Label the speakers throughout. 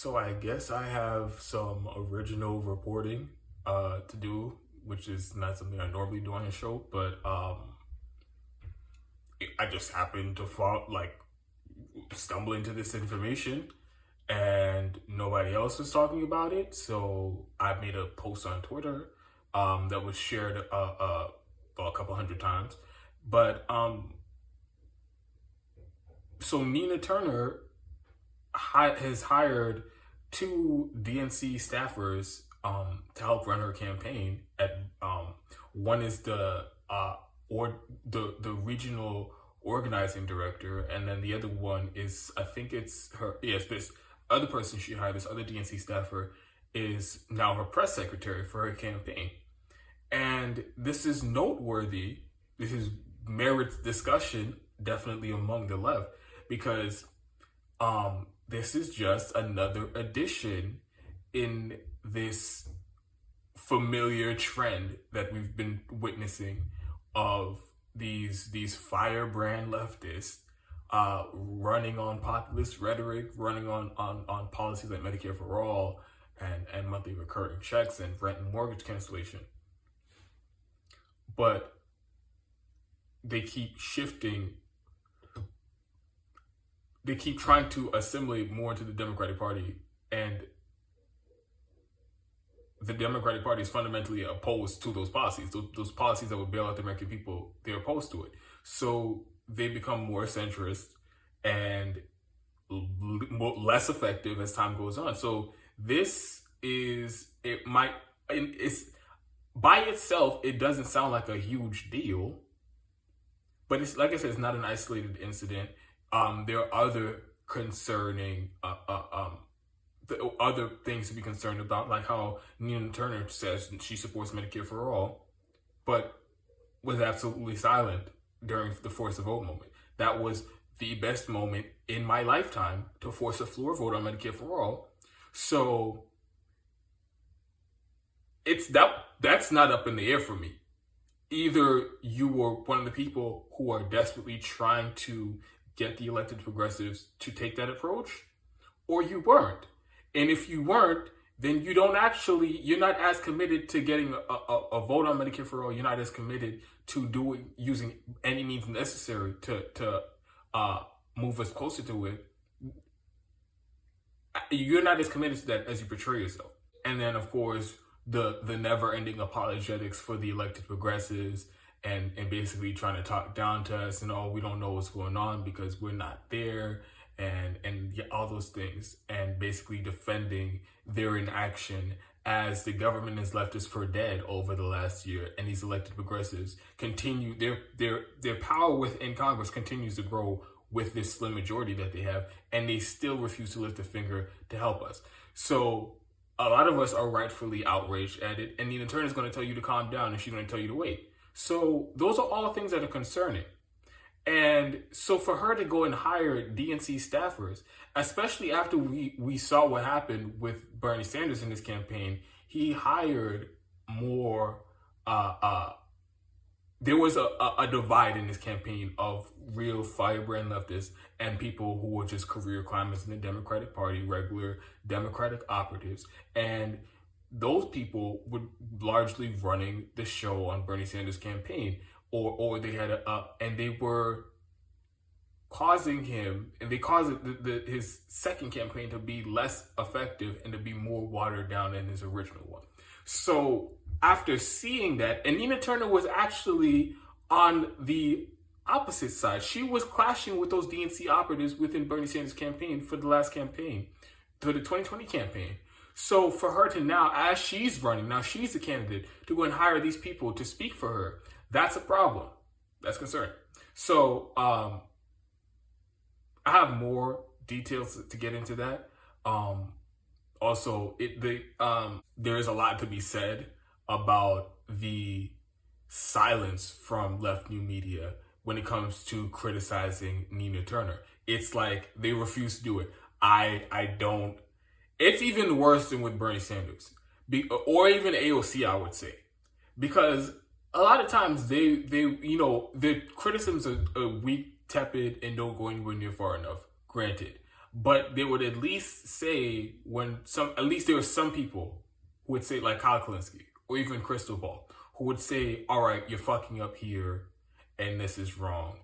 Speaker 1: So I guess I have some original reporting to do, which is not something I normally do on the show, but I just happened to stumble into this information and nobody else was talking about it. So I made a post on Twitter that was shared a couple hundred times. But so Nina Turner has hired two DNC staffers to help run her campaign. At one is the regional organizing director, and then the other one is, I think it's her. Yes, this other person she hired, this other DNC staffer, is now her press secretary for her campaign. And this is noteworthy. This is merits discussion definitely among the left because this is just another addition in this familiar trend that we've been witnessing of these firebrand leftists running on populist rhetoric, running on policies like Medicare for all and monthly recurring checks and rent and mortgage cancellation. But they keep shifting. They keep trying to assimilate more into the Democratic Party, and the Democratic Party is fundamentally opposed to those policies. Those policies that would bail out the American people, they're opposed to it. So they become more centrist and less effective as time goes on. So this is, it's by itself, it doesn't sound like a huge deal, but it's, like I said, it's not an isolated incident. There are other concerning, other things to be concerned about, like how Nina Turner says she supports Medicare for all, but was absolutely silent during the force the vote moment. That was the best moment in my lifetime to force a floor vote on Medicare for all. So that's not up in the air for me. Either you were one of the people who are desperately trying to get the elected progressives to take that approach, or you weren't. And if you weren't, then you're not as committed to getting a vote on Medicare for all. You're not as committed to using any means necessary to move us closer to it. You're not as committed to that as you portray yourself. And then, of course, the never-ending apologetics for the elected progressives and basically trying to talk down to us and, oh, we don't know what's going on because we're not there, and all those things, and basically defending their inaction as the government has left us for dead over the last year, and these elected progressives continue, their power within Congress continues to grow with this slim majority that they have, and they still refuse to lift a finger to help us. So a lot of us are rightfully outraged at it, and the attorney is going to tell you to calm down, and she's going to tell you to wait. So those are all things that are concerning. And so for her to go and hire DNC staffers, especially after we saw what happened with Bernie Sanders in his campaign, he hired more, there was a divide in his campaign of real firebrand leftists and people who were just career climbers in the Democratic Party, regular Democratic operatives. And those people were largely running the show on Bernie Sanders' campaign, or they had and they were causing him, and they caused his second campaign to be less effective and to be more watered down than his original one. So after seeing that, and Nina Turner was actually on the opposite side. She was clashing with those DNC operatives within Bernie Sanders' campaign for the last campaign, for the 2020 campaign. So for her to now, as she's running, now she's the candidate, to go and hire these people to speak for her, that's a problem. That's concerning. So I have more details to get into that. Also, there is a lot to be said about the silence from left new media when it comes to criticizing Nina Turner. It's like they refuse to do it. I don't. It's even worse than with Bernie Sanders, or even AOC, I would say, because a lot of times their criticisms are weak, tepid, and don't go anywhere near far enough. Granted, but they would at least say at least there were some people who would say, like Kyle Kalinske or even Crystal Ball, who would say, all right, you're fucking up here and this is wrong.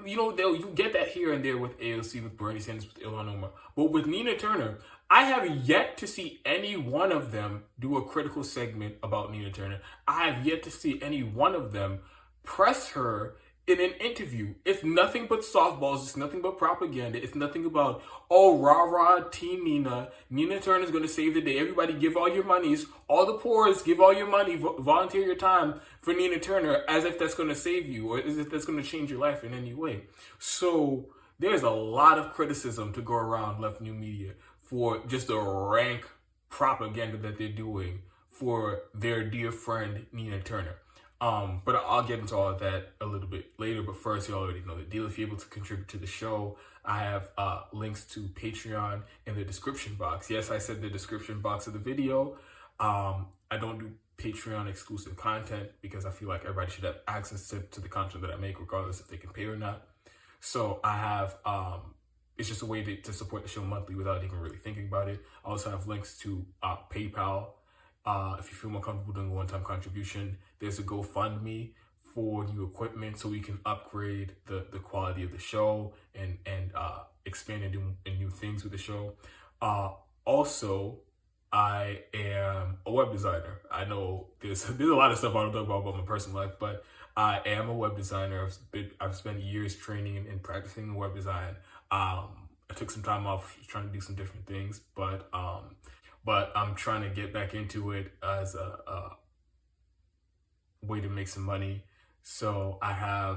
Speaker 1: You get that here and there with AOC, with Bernie Sanders, with Ilhan Omar. But with Nina Turner, I have yet to see any one of them do a critical segment about Nina Turner. I have yet to see any one of them press her in an interview. It's nothing but softballs. It's nothing but propaganda. It's nothing about, oh, rah-rah, Team Nina. Nina Turner's going to save the day. Everybody give all your monies. All the poorest, give all your money. Volunteer your time for Nina Turner, as if that's going to save you or as if that's going to change your life in any way. So there's a lot of criticism to go around left new media for just the rank propaganda that they're doing for their dear friend Nina Turner. But I'll get into all of that a little bit later. But first, you already know the deal. If you're able to contribute to the show, I have links to Patreon in the description box. Yes, I said the description box of the video. I don't do Patreon exclusive content because I feel like everybody should have access to the content that I make, regardless if they can pay or not. So I have, it's just a way to support the show monthly without even really thinking about it. I also have links to PayPal. If you feel more comfortable doing a one-time contribution, there's a GoFundMe for new equipment so we can upgrade the quality of the show and expand and do new things with the show. Also, I am a web designer. I know there's a lot of stuff I don't talk about my personal life, but I am a web designer. I've spent years training and practicing web design. I took some time off trying to do some different things, but I'm trying to get back into it as a way to make some money. So I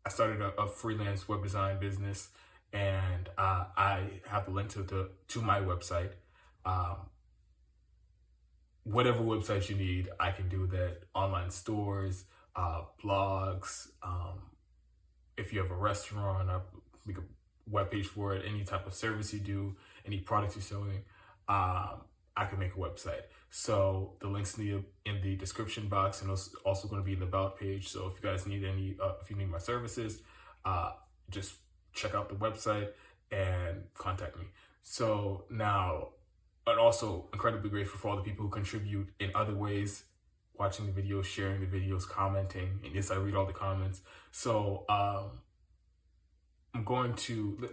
Speaker 1: started a freelance web design business, and I have the link to my website. Whatever website you need, I can do that. Online stores, blogs. If you have a restaurant, I'll make a webpage for it. Any type of service you do, any products you're selling, I can make a website. So the links in the description box, and it's also going to be in the about page. So if you guys need if you need my services, just check out the website and contact me. So now, and also incredibly grateful for all the people who contribute in other ways, watching the videos, sharing the videos, commenting. And yes, I read all the comments. So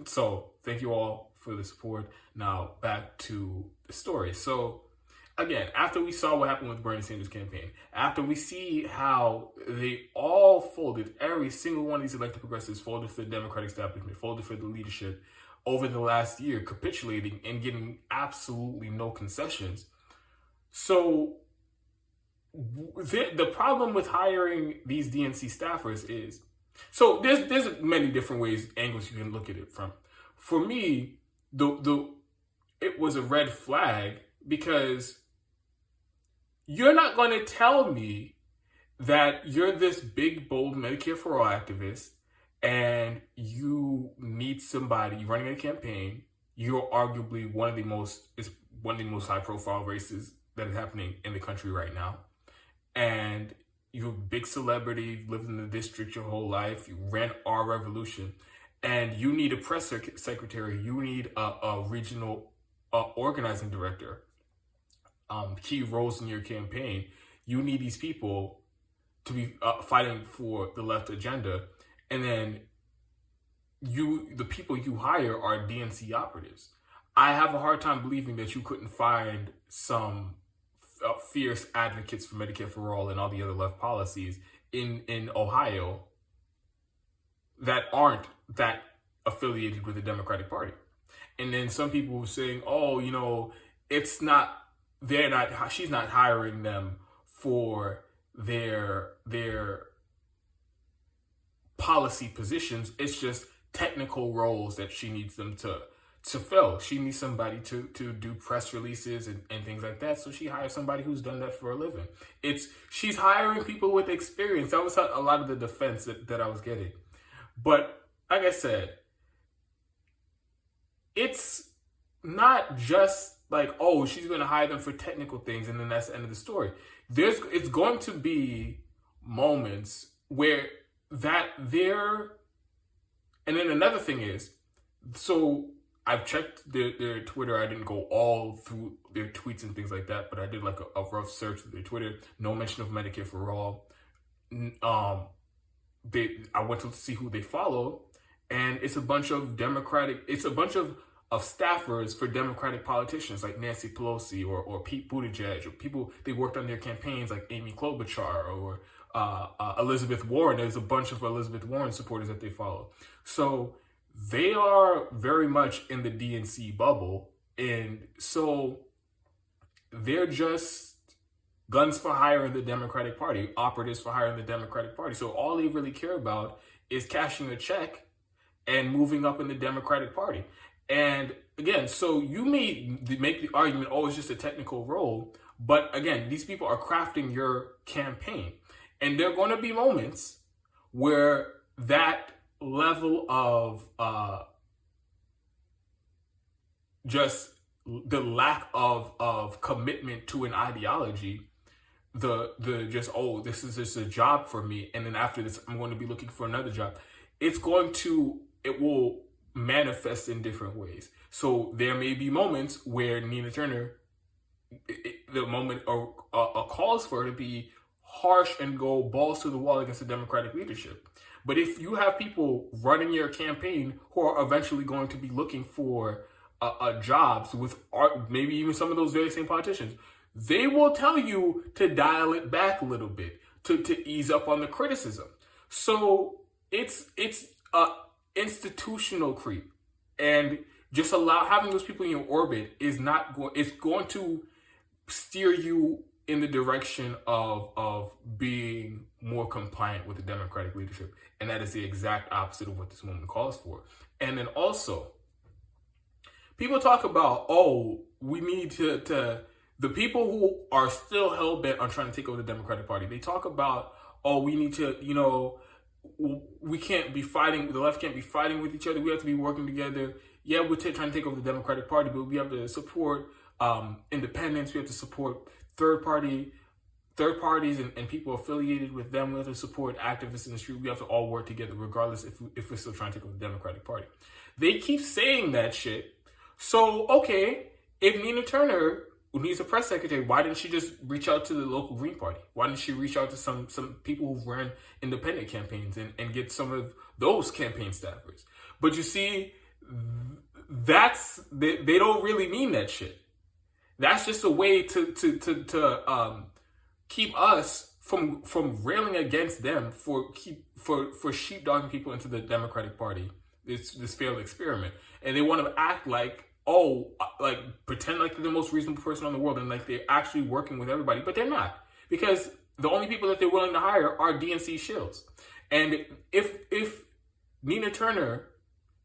Speaker 1: so thank you all for the support. Now back to the story. So again, after we saw what happened with Bernie Sanders' campaign, after we see how they all folded, every single one of these elected progressives folded for the Democratic establishment, folded for the leadership over the last year, capitulating and getting absolutely no concessions. So the problem with hiring these DNC staffers is, so there's many different angles you can look at it from. For me, it was a red flag because you're not going to tell me that you're this big, bold Medicare for All activist and you need somebody running a campaign. You're arguably one of the most high profile races that is happening in the country right now. And you're a big celebrity, lived in the district your whole life, you ran our revolution, and you need a press secretary, you need a regional organizing director, key roles in your campaign. You need these people to be fighting for the left agenda, and then the people you hire are DNC operatives. I have a hard time believing that you couldn't find some fierce advocates for Medicare for All and all the other left policies in Ohio that aren't that affiliated with the Democratic Party. And then some people were saying, oh, she's not hiring them for their policy positions. It's just technical roles that she needs them to fill. She needs somebody to do press releases and things like that. So she hires somebody who's done that for a living. She's hiring people with experience. That was a lot of the defense that I was getting. But like I said, it's not just like, oh, she's going to hire them for technical things and then that's the end of the story. It's going to be moments where and then another thing is, So I've checked their Twitter. I didn't go all through their tweets and things like that, but I did like a rough search of their Twitter. No mention of Medicare for all. I went to see who they follow, and it's a bunch of of staffers for Democratic politicians like Nancy Pelosi or Pete Buttigieg, or people they worked on their campaigns like Amy Klobuchar or Elizabeth Warren. There's a bunch of Elizabeth Warren supporters that they follow. So they are very much in the DNC bubble, and so they're just guns for hire in the Democratic Party, operatives for hire in the Democratic Party. So all they really care about is cashing a check and moving up in the Democratic Party. And again, so you may make the argument, oh, it's just a technical role. But again, these people are crafting your campaign. And there are going to be moments where that level of just the lack of commitment to an ideology, the just, oh, this is just a job for me, and then after this I'm going to be looking for another job, it will manifest in different ways. So there may be moments where Nina Turner, the moment calls for her to be harsh and go balls to the wall against the Democratic leadership. But if you have people running your campaign who are eventually going to be looking for jobs with maybe even some of those very same politicians, they will tell you to dial it back a little bit, to ease up on the criticism. So it's institutional creep, and just having those people in your orbit is not going. It's going to steer you in the direction of being more compliant with the Democratic leadership, and that is the exact opposite of what this moment calls for. And then also, people talk about, oh, we need to the people who are still hell-bent on trying to take over the Democratic Party, they talk about, oh, we need to, we can't be fighting, the left can't be fighting with each other, we have to be working together. Yeah, we're trying to take over the Democratic Party, but we have to support independents, we have to support third parties and people affiliated with them, we have to support activists in the street, we have to all work together regardless if we're still trying to take over the Democratic Party. They keep saying that shit. So, okay, if Nina Turner needs a press secretary, why didn't she just reach out to the local Green Party? Why didn't she reach out to some people who've ran independent campaigns and get some of those campaign staffers? But you see, they don't really mean that shit. That's just a way to keep us from railing against them for sheepdogging people into the Democratic Party. It's this failed experiment, and they want to act like, pretend like they're the most reasonable person in the world and like they're actually working with everybody, but they're not, because the only people that they're willing to hire are DNC shills. And if Nina Turner,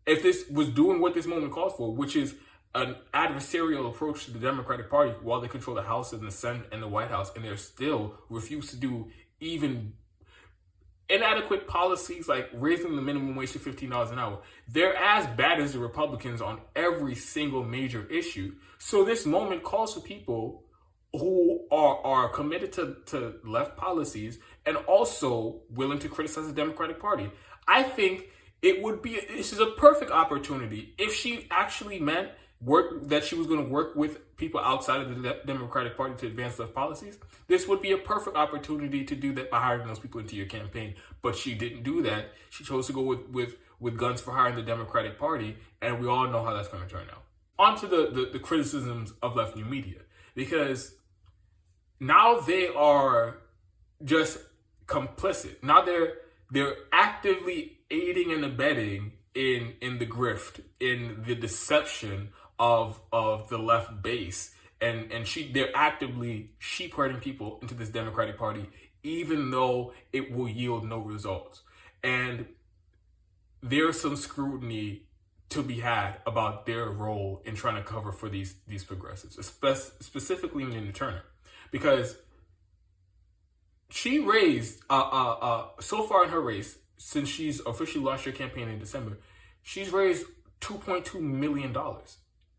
Speaker 1: if this was doing what this moment calls for, which is an adversarial approach to the Democratic Party while they control the House and the Senate and the White House, and they're still refuse to do even inadequate policies like raising the minimum wage to $15 an hour. They're as bad as the Republicans on every single major issue. So this moment calls for people who are committed to left policies and also willing to criticize the Democratic Party. I think this is a perfect opportunity. If she actually meant that she was going to work with people outside of the Democratic Party to advance left policies, this would be a perfect opportunity to do that by hiring those people into your campaign. But she didn't do that. She chose to go with guns for hire in the Democratic Party, and we all know how that's going to turn out. On to the criticisms of left new media, because now they are just complicit. Now they're actively aiding and abetting in the grift, in the deception of the left base, and they're actively sheep herding people into this Democratic Party, even though it will yield no results. And there's some scrutiny to be had about their role in trying to cover for these progressives, specifically Nina Turner, because she raised so far in her race, since she's officially launched her campaign in December, she's raised $2.2 million.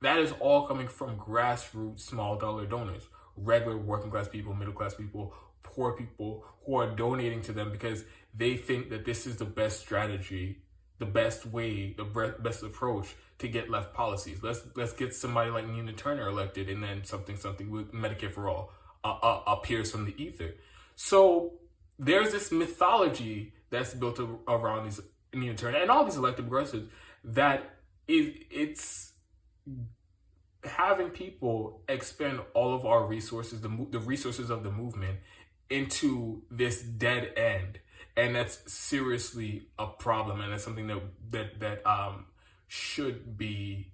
Speaker 1: That is all coming from grassroots, small dollar donors, regular working class people, middle class people, poor people who are donating to them because they think that this is the best strategy the best way, the best approach to get left policies. Let's get somebody like Nina Turner elected, and then something with Medicare for all appears from the ether. So there's this mythology that's built around these Nina Turner and all these elected progressives that it's having people expend all of our resources, the resources of the movement, into this dead end. And that's seriously a problem, and that's something that should be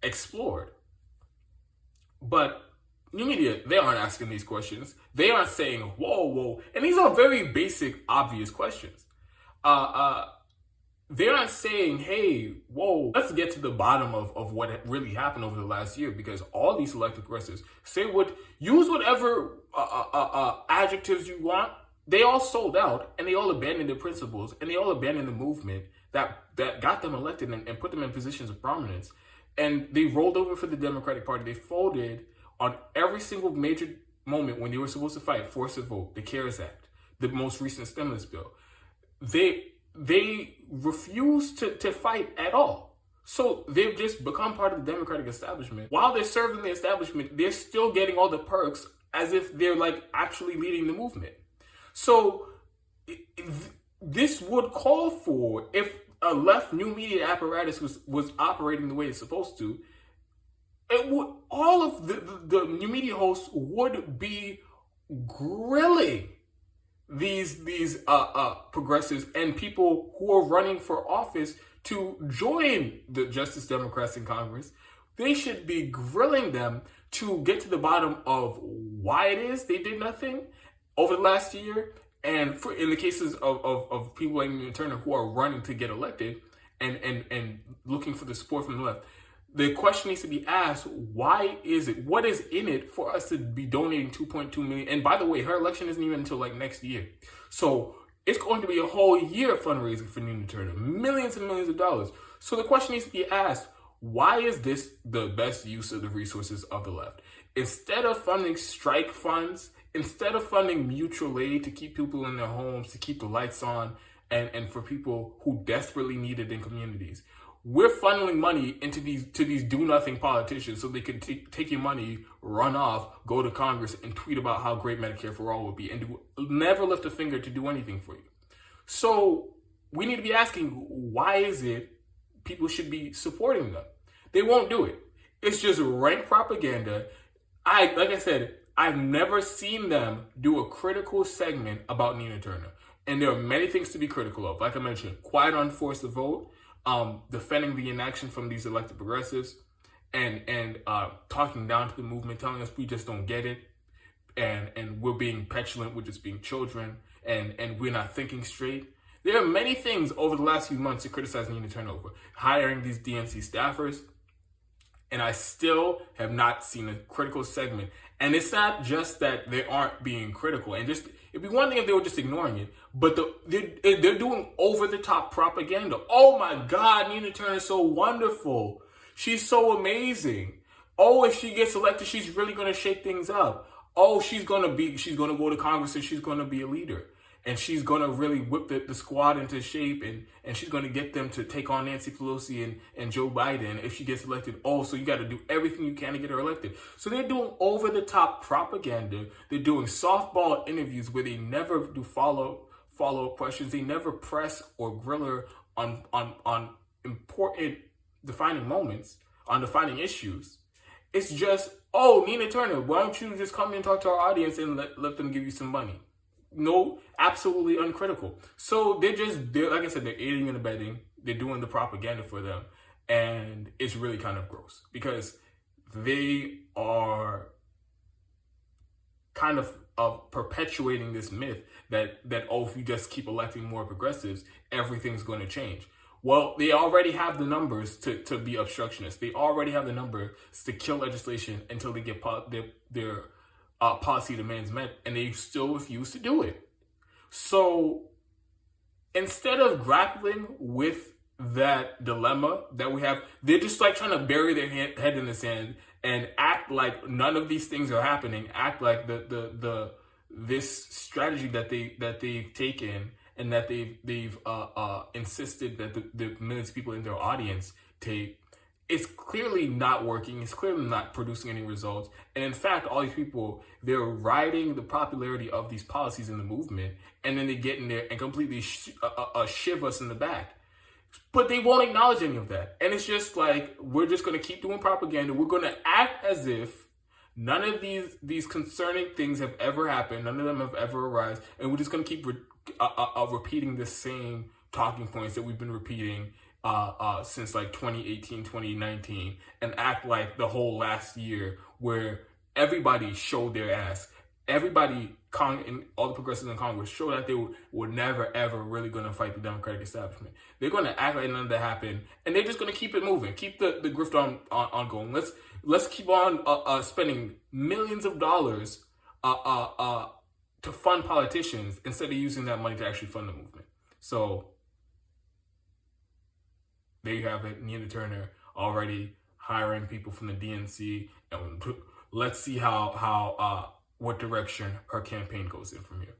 Speaker 1: explored. But new media, they aren't asking these questions. They aren't saying, whoa, and these are very basic, obvious questions. They aren't saying, hey, whoa, let's get to the bottom of what really happened over the last year, because all these elected progressives use whatever adjectives you want. They all sold out, and they all abandoned their principles, and they all abandoned the movement that got them elected and put them in positions of prominence. And they rolled over for the Democratic Party. They folded on every single major moment when they were supposed to fight, force a vote, the CARES Act, the most recent stimulus bill. They refuse to fight at all. So they've just become part of the Democratic establishment. While they're serving the establishment, they're still getting all the perks as if they're like actually leading the movement. So this would call for, if a left new media apparatus was operating the way it's supposed to, all of the new media hosts would be grilling these progressives and people who are running for office to join the Justice Democrats in Congress. They should be grilling them to get to the bottom of why it is they did nothing over the last year, and in the cases of people like Nina Turner who are running to get elected and looking for the support from the left. The question needs to be asked, why is it? What is in it for us to be donating $2.2 million? And by the way, her election isn't even until like next year. So it's going to be a whole year of fundraising for Nina Turner, millions and millions of dollars. So the question needs to be asked, why is this the best use of the resources of the left? Instead of funding strike funds, instead of funding mutual aid to keep people in their homes, to keep the lights on, and for people who desperately need it in communities, we're funneling money into these do-nothing politicians so they can take your money, run off, go to Congress, and tweet about how great Medicare for all would be, and never lift a finger to do anything for you. So we need to be asking, why is it people should be supporting them? They won't do it. It's just rank propaganda. Like I said, I've never seen them do a critical segment about Nina Turner. And there are many things to be critical of. Like I mentioned, quiet on force to vote, defending the inaction from these elected progressives, and talking down to the movement, telling us we just don't get it, and we're being petulant, we're just being children, and we're not thinking straight. There are many things over the last few months to criticize Nina Turner over. Hiring these DNC staffers, and I still have not seen a critical segment. And it's not just that they aren't being critical, and just it'd be one thing if they were just ignoring it, but they're doing over-the-top propaganda. Oh my God, Nina Turner is so wonderful. She's so amazing. Oh, if she gets elected, she's really going to shake things up. Oh, she's going to go to Congress and she's going to be a leader. And she's going to really whip the squad into shape, and she's going to get them to take on Nancy Pelosi and Joe Biden if she gets elected. Oh, so you got to do everything you can to get her elected. So they're doing over-the-top propaganda. They're doing softball interviews where they never do follow-up questions. They never press or grill her on important defining moments, on defining issues. It's just, oh, Nina Turner, why don't you just come and talk to our audience and let them give you some money? No, absolutely uncritical. So they're like I said, they're aiding and abetting. They're doing the propaganda for them. And it's really kind of gross because they are kind of perpetuating this myth that oh, if you just keep electing more progressives, everything's going to change. Well, they already have the numbers to be obstructionists. They already have the numbers to kill legislation until they get their policy demands met, and they still refuse to do it. So instead of grappling with that dilemma that we have, they're just like trying to bury their head in the sand and act like none of these things are happening. Act like this strategy that they've taken and that they've insisted that the millions of people in their audience take, it's clearly not working. It's clearly not producing any results. And in fact, all these people, they're riding the popularity of these policies in the movement, and then they get in there and completely shiv us in the back. But they won't acknowledge any of that. And it's just like, we're just going to keep doing propaganda. We're going to act as if none of these concerning things have ever happened. None of them have ever arisen. And we're just going to keep repeating the same talking points that we've been repeating since like 2018, 2019, and act like the whole last year where everybody showed their ass. Everybody, and all the progressives in Congress, showed that they were never, ever really going to fight the Democratic establishment. They're going to act like none of that happened, and they're just going to keep it moving, keep the grift on going. Let's keep on spending millions of dollars to fund politicians instead of using that money to actually fund the movement. So there you have it. Nina Turner already hiring people from the DNC, and let's see how what direction her campaign goes in from here.